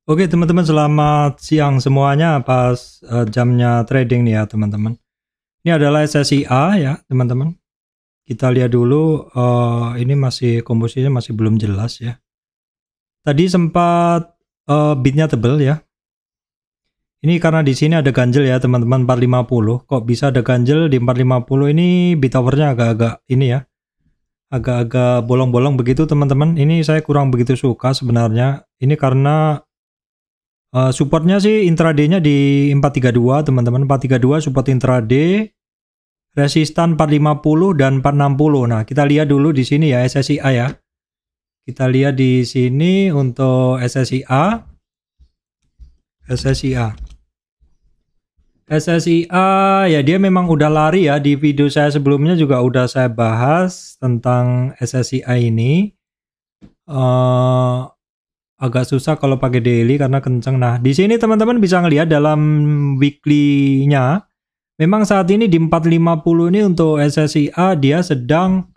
Oke teman-teman, selamat siang semuanya pas jamnya trading nih ya teman-teman. Ini adalah SSIA ya teman-teman. Kita lihat dulu, ini masih komposisinya masih belum jelas ya. Tadi sempat bidnya tebel ya. Ini karena di sini ada ganjel ya teman-teman, 450. Kok bisa ada ganjel di 450? Ini bid hournya agak-agak ini ya. Agak-agak bolong-bolong begitu teman-teman. Ini saya kurang begitu suka sebenarnya. Ini karena supportnya sih intraday-nya di 432 teman-teman. 432 support intraday, resistan 450 dan 460. Nah, kita lihat dulu di sini ya SSIA ya. Kita lihat di sini untuk SSIA. SSIA ya, dia memang udah lari ya. Di video saya sebelumnya juga udah saya bahas tentang SSIA ini. Agak susah kalau pakai daily karena kenceng. Nah, di sini teman-teman bisa ngelihat dalam weekly-nya, memang saat ini di 450 ini untuk SSIA dia sedang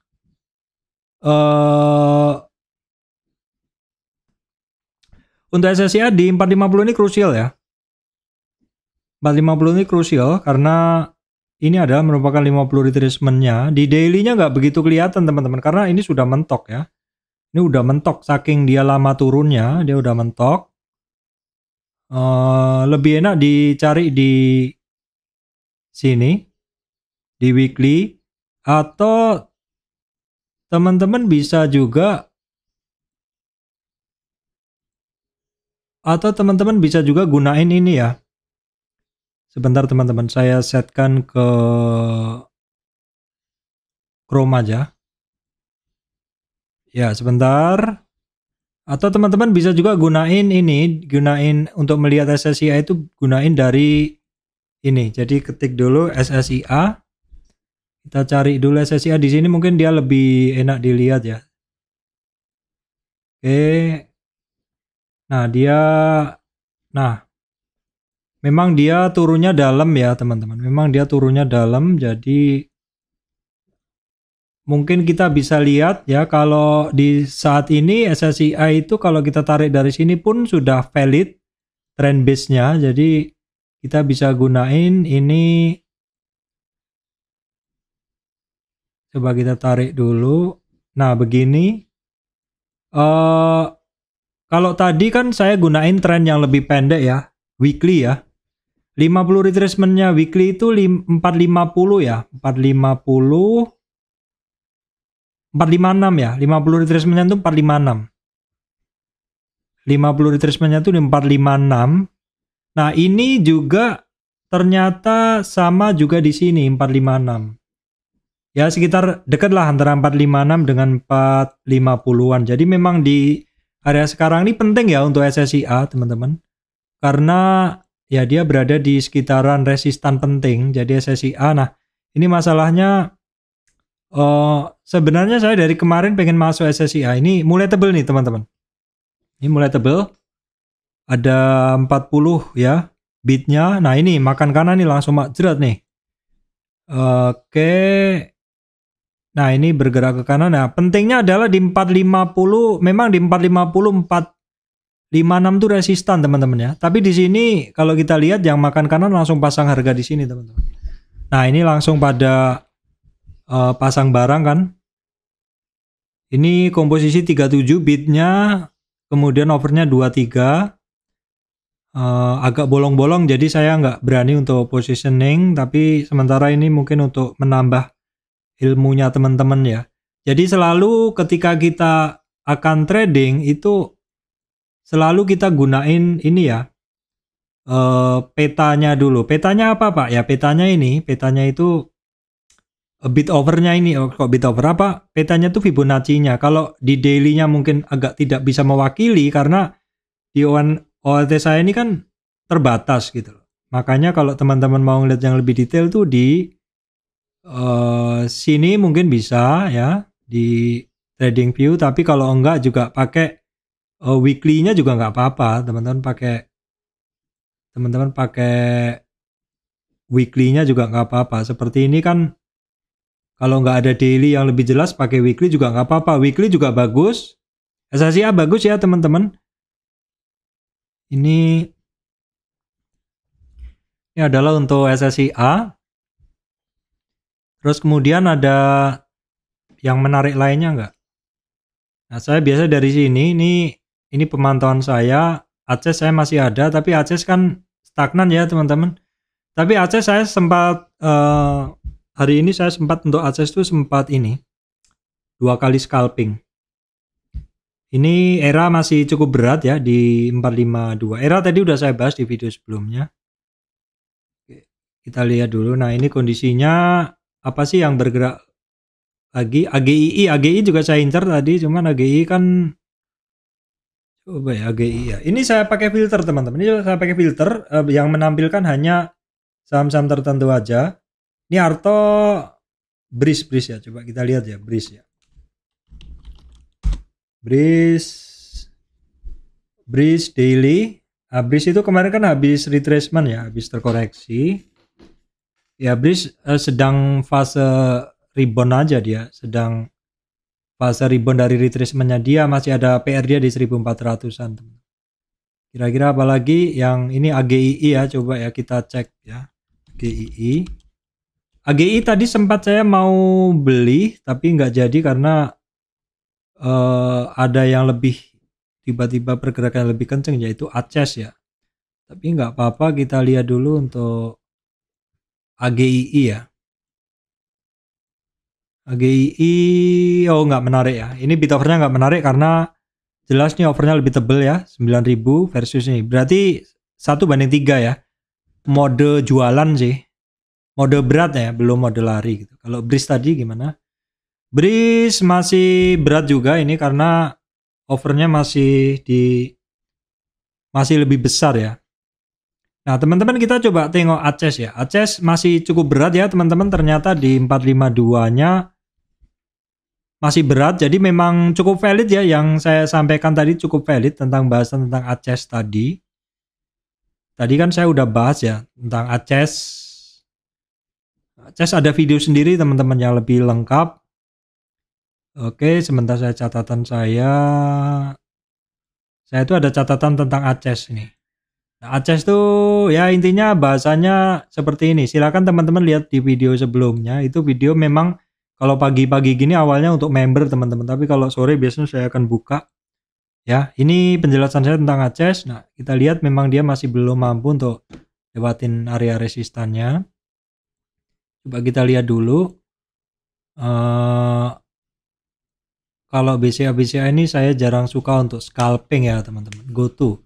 untuk SSIA di 450 ini krusial ya. 450 ini krusial karena ini adalah merupakan 50 retracement-nya. Di daily-nya nggak begitu kelihatan teman-teman karena ini sudah mentok ya. Ini udah mentok, saking dia lama turunnya, dia udah mentok. Lebih enak dicari di sini, di weekly, atau teman-teman bisa juga gunain ini ya. Sebentar teman-teman, saya setkan ke Chrome aja. Ya, sebentar. Atau teman-teman bisa juga gunain untuk melihat SSIA itu gunain dari ini. Jadi ketik dulu SSIA. Kita cari dulu SSIA di sini, mungkin dia lebih enak dilihat ya. Oke. Nah, memang dia turunnya dalam ya teman-teman. Memang dia turunnya dalam, jadi mungkin kita bisa lihat ya kalau di saat ini SSIA itu kalau kita tarik dari sini pun sudah valid trend base-nya. Jadi kita bisa gunain ini. Coba kita tarik dulu. Nah, begini. Kalau tadi kan saya gunain trend yang lebih pendek ya, weekly ya. 50 retracement-nya weekly itu 450 ya, 450 456 ya, 50 retracement-nya itu 456. 50 retracement-nya itu di 456. Nah, ini juga ternyata sama juga di sini 456. Ya, sekitar dekat lah antara 456 dengan 450-an. Jadi memang di area sekarang ini penting ya untuk SSIA, teman-teman. Karena ya dia berada di sekitaran resistan penting. Jadi SSIA, nah ini masalahnya sebenarnya saya dari kemarin pengen masuk SSIA. Ini mulai tebel nih teman-teman. Ini mulai tebel. Ada 40 ya bidnya. Nah ini makan kanan nih langsung jerat nih. Oke. Nah ini bergerak ke kanan. Nah pentingnya adalah di 450. Memang di 450 456 itu resistan teman-teman ya. Tapi di sini kalau kita lihat yang makan kanan langsung pasang harga di sini teman-teman. Nah ini langsung pada pasang barang kan. Ini komposisi 37 bidnya, kemudian overnya 23. Agak bolong-bolong jadi saya nggak berani untuk positioning, tapi sementara ini mungkin untuk menambah ilmunya teman-teman ya. Jadi selalu ketika kita akan trading itu selalu kita gunain ini ya, petanya dulu. Petanya apa Pak? Ya petanya itu bid overnya ini. Kok bid over apa? Petanya tuh Fibonacci-nya. Kalau di daily-nya mungkin agak tidak bisa mewakili karena di OLT saya ini kan terbatas gitu loh. Makanya kalau teman-teman mau ngeliat yang lebih detail tuh di sini mungkin bisa ya di trading view, tapi kalau enggak juga pakai weekly-nya juga nggak apa-apa. Teman-teman pakai weekly-nya juga nggak apa-apa. Seperti ini kan kalau nggak ada daily yang lebih jelas pakai weekly juga nggak apa-apa. Weekly juga bagus. SSIA bagus ya teman-teman. Ini adalah untuk SSI A. Terus kemudian ada yang menarik lainnya enggak? Nah, saya biasa dari sini, ini pemantauan saya. Akses saya masih ada, tapi akses kan stagnan ya teman-teman. Tapi akses saya sempat hari ini saya sempat untuk akses itu sempat ini 2 kali scalping. Ini era masih cukup berat ya di 452. Era tadi udah saya bahas di video sebelumnya. Oke, kita lihat dulu. Nah, ini kondisinya apa sih yang bergerak lagi? AGI juga saya incar tadi, cuman AGI kan coba ya AGI ya. Ini saya pakai filter teman-teman. Ini saya pakai filter yang menampilkan hanya saham-saham tertentu aja. Ini Arto Breeze ya. Coba kita lihat ya Breeze ya. Breeze daily. Breeze itu kemarin kan habis retracement ya, habis terkoreksi. Ya Breeze sedang fase rebound aja dia, sedang fase rebound dari retracementnya dia, masih ada PR dia di 1400-an. Kira-kira apalagi yang ini AGII ya, coba ya kita cek ya. AGII tadi sempat saya mau beli tapi nggak jadi karena ada yang lebih tiba-tiba pergerakan lebih kenceng yaitu ACES ya. Tapi nggak apa-apa, kita lihat dulu untuk AGII ya. AGII nggak menarik ya. Ini bid overnya nggak menarik karena jelas nih overnya lebih tebel ya, 9.000 versus ini. Berarti 1:3 ya. Mode jualan sih. Mode berat ya, belum mode lari gitu. Kalau Breeze tadi gimana? Breeze masih berat juga ini karena overnya masih lebih besar ya. Nah, teman-teman kita coba tengok ACES ya. ACES masih cukup berat ya, teman-teman. Ternyata di 452-nya masih berat. Jadi memang cukup valid ya yang saya sampaikan tadi, cukup valid tentang bahasan tentang ACES tadi. Tadi kan saya udah bahas ya tentang ACES. ACES ada video sendiri teman-teman yang lebih lengkap. Oke, sebentar saya catatan saya itu ada catatan tentang ACES ini. Nah, ACES tuh ya intinya bahasanya seperti ini. Silakan teman-teman lihat di video sebelumnya. Itu video memang kalau pagi-pagi gini awalnya untuk member teman-teman. Tapi kalau sore biasanya saya akan buka. Ya, ini penjelasan saya tentang ACES. Nah, kita lihat memang dia masih belum mampu untuk lewatin area resistannya. Coba kita lihat dulu. Kalau BCA ini saya jarang suka untuk scalping ya teman-teman. GoTo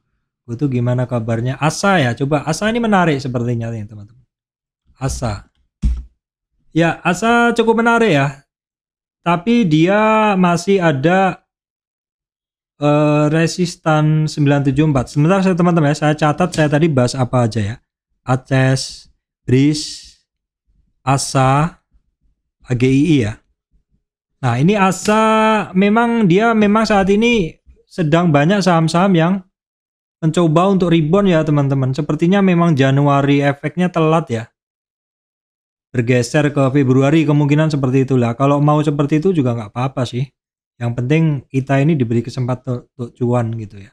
gimana kabarnya? ASA ya, coba ASA ini menarik sepertinya nih teman-teman. ASA. Ya, ASA cukup menarik ya. Tapi dia masih ada resistan 974. Sebentar saya teman-teman ya, saya catat saya tadi bahas apa aja ya. ACES, Breeze, ASA, AGII ya. Nah, ini ASA memang saat ini sedang banyak saham-saham yang mencoba untuk rebound ya teman-teman. Sepertinya memang Januari efeknya telat ya. Bergeser ke Februari kemungkinan seperti itulah. Kalau mau seperti itu juga nggak apa-apa sih. Yang penting kita ini diberi kesempatan untuk cuan gitu ya.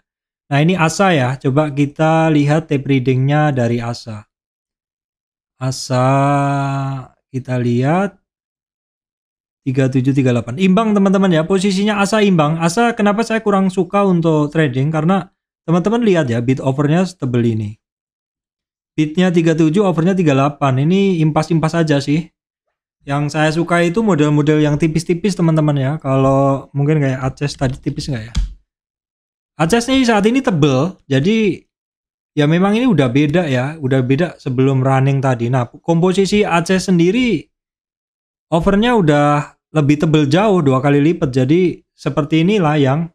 Nah, ini ASA ya. Coba kita lihat tape readingnya dari ASA. ASA kita lihat 3738 imbang teman-teman ya, posisinya ASA imbang. ASA kenapa saya kurang suka untuk trading karena teman-teman lihat ya bid overnya setebel ini, bidnya 37 overnya 38. Ini impas-impas aja sih. Yang saya suka itu model-model yang tipis-tipis teman-teman ya. Kalau mungkin kayak ACES tadi tipis nggak ya, ACES nih saat ini tebel, jadi ya memang ini udah beda ya, udah beda sebelum running tadi. Nah, komposisi ACES sendiri overnya udah lebih tebel jauh 2 kali lipat. Jadi seperti inilah yang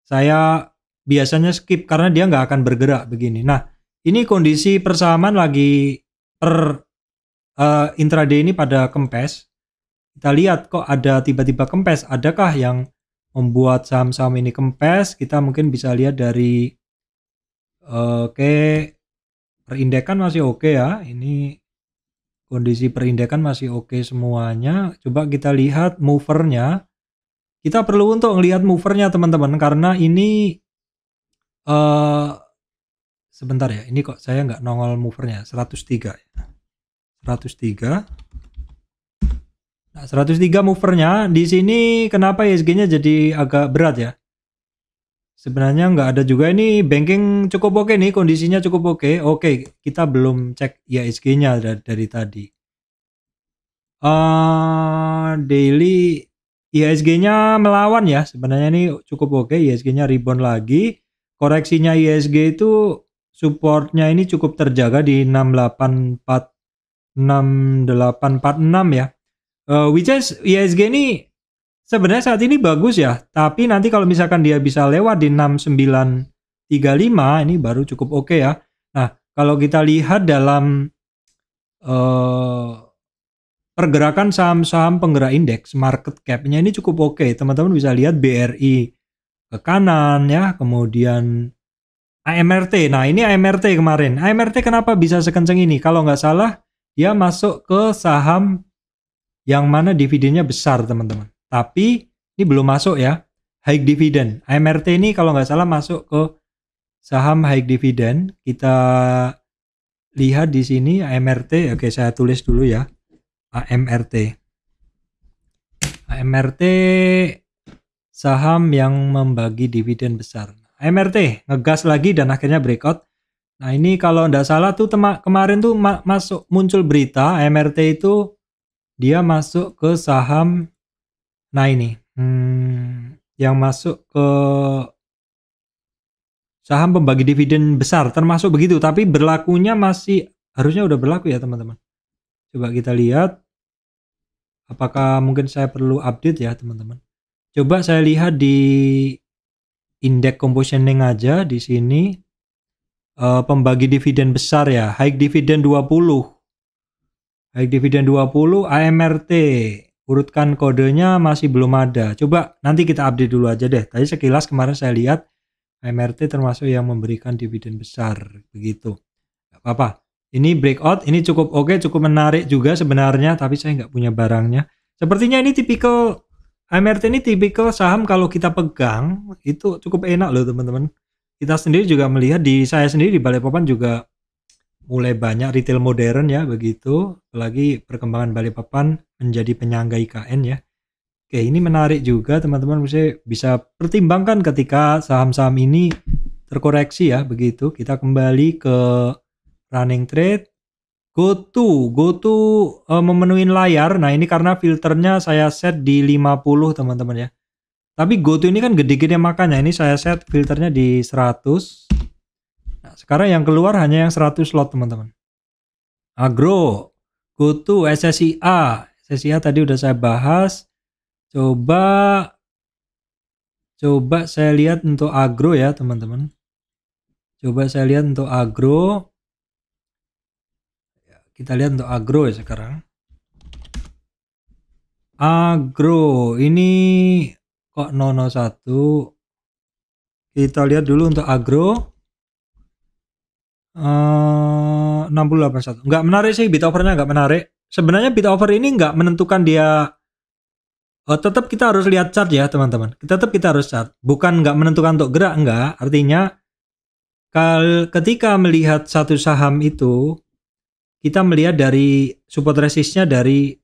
saya biasanya skip karena dia nggak akan bergerak begini. Nah, ini kondisi persamaan lagi per intraday ini pada kempes. Kita lihat kok ada tiba-tiba kempes. Adakah yang membuat saham-saham ini kempes? Kita mungkin bisa lihat dari perindekan masih oke ya. Ini kondisi perindekan masih oke semuanya. Coba kita lihat movernya. Kita perlu untuk melihat movernya teman-teman karena ini sebentar ya, ini kok saya nggak nongol movernya. 103 ya. 103. Nah, 103 movernya di sini. Kenapa ISG-nya jadi agak berat ya? Sebenarnya nggak ada juga. Ini banking cukup oke nih, kondisinya cukup oke. Oke, kita belum cek ISG-nya dari tadi. Daily ISG-nya melawan ya. Sebenarnya ini cukup oke. ISG-nya rebound lagi. Koreksinya ISG itu supportnya ini cukup terjaga di 6846 ya. Which is ISG ini sebenarnya saat ini bagus ya, tapi nanti kalau misalkan dia bisa lewat di 6935 ini baru cukup oke ya. Nah, kalau kita lihat dalam pergerakan saham-saham penggerak indeks, market cap-nya ini cukup oke. Teman-teman bisa lihat BRI ke kanan ya, kemudian AMRT. Nah, ini AMRT kemarin. AMRT kenapa bisa sekencang ini? Kalau nggak salah, dia masuk ke saham yang mana dividennya besar, teman-teman. Tapi ini belum masuk ya, high dividend. AMRT ini kalau nggak salah masuk ke saham high dividend. Kita lihat di sini AMRT. Oke, saya tulis dulu ya. AMRT. AMRT saham yang membagi dividen besar. AMRT ngegas lagi dan akhirnya breakout. Nah, ini kalau nggak salah tuh kemarin tuh masuk muncul berita AMRT itu dia masuk ke saham, nah ini yang masuk ke saham pembagi dividen besar, termasuk begitu, tapi berlakunya masih harusnya udah berlaku ya teman-teman. Coba kita lihat apakah mungkin saya perlu update ya teman-teman. Coba saya lihat di indeks compositioning aja di sini, pembagi dividen besar ya, high dividend 20. High dividend 20 AMRT, urutkan kodenya masih belum ada. Coba nanti kita update dulu aja deh. Tadi sekilas kemarin saya lihat AMRT termasuk yang memberikan dividen besar begitu. Gak apa-apa. Ini breakout, ini cukup oke, cukup menarik juga sebenarnya, tapi saya nggak punya barangnya. Sepertinya ini tipikal AMRT, ini tipikal saham kalau kita pegang itu cukup enak loh teman-teman. Kita sendiri juga melihat saya sendiri di Balikpapan juga mulai banyak retail modern ya begitu, apalagi perkembangan Balikpapan menjadi penyangga IKN ya. Oke, ini menarik juga teman-teman, bisa pertimbangkan ketika saham-saham ini terkoreksi ya begitu. Kita kembali ke running trade, go to memenuhi layar. Nah, ini karena filternya saya set di 50 teman-teman ya. Tapi go to ini kan gede-gede, makanya ini saya set filternya di 100. Nah, sekarang yang keluar hanya yang 100 slot teman-teman. Agro, GoTo, SSIA. SSIA tadi udah saya bahas. Coba saya lihat untuk agro ya teman-teman. Coba saya lihat untuk agro. Kita lihat untuk agro ya sekarang. Agro ini kok 001. Kita lihat dulu untuk agro. 681. Nggak menarik sih, bid overnya nggak menarik. Sebenarnya bid over ini nggak menentukan dia. Tetap kita harus lihat chart ya teman-teman. Tetap kita harus chart. Bukan nggak menentukan untuk gerak, nggak. Artinya ketika melihat satu saham itu, kita melihat dari support resistnya dari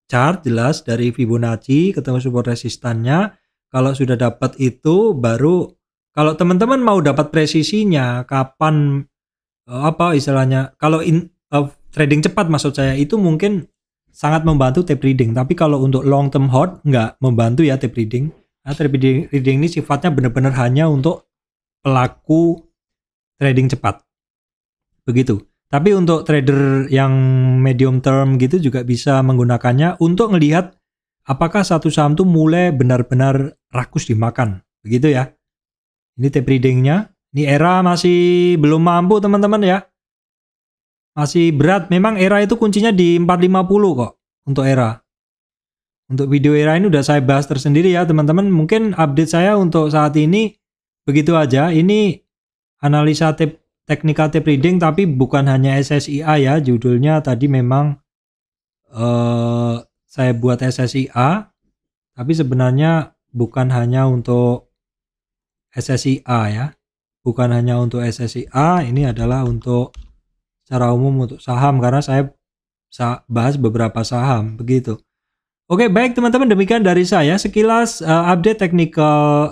chart jelas, dari Fibonacci ketemu support resistannya. Kalau sudah dapat itu baru, kalau teman-teman mau dapat presisinya kapan istilahnya, kalau trading cepat maksud saya, itu mungkin sangat membantu tape reading. Tapi kalau untuk long term hold nggak membantu ya tape reading. Nah, tape reading ini sifatnya benar-benar hanya untuk pelaku trading cepat begitu. Tapi untuk trader yang medium term gitu juga bisa menggunakannya untuk melihat apakah satu saham tuh mulai benar-benar rakus dimakan begitu ya. Ini tape readingnya. Ini era masih belum mampu teman-teman ya. Masih berat. Memang era itu kuncinya di 450 kok untuk era. Untuk video era ini udah saya bahas tersendiri ya teman-teman. Mungkin update saya untuk saat ini begitu aja. Ini analisa teknikal tape reading, tapi bukan hanya SSIA ya. Judulnya tadi memang saya buat SSIA. Tapi sebenarnya bukan hanya untuk SSIA ya. bukan hanya untuk SSIA, ini adalah untuk secara umum untuk saham karena saya bahas beberapa saham begitu. Oke, baik teman-teman, demikian dari saya sekilas update technical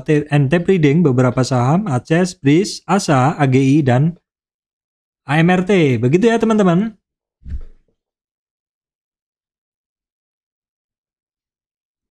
and tape reading beberapa saham ACES, BRIS, ASA, AGI dan AMRT. Begitu ya teman-teman.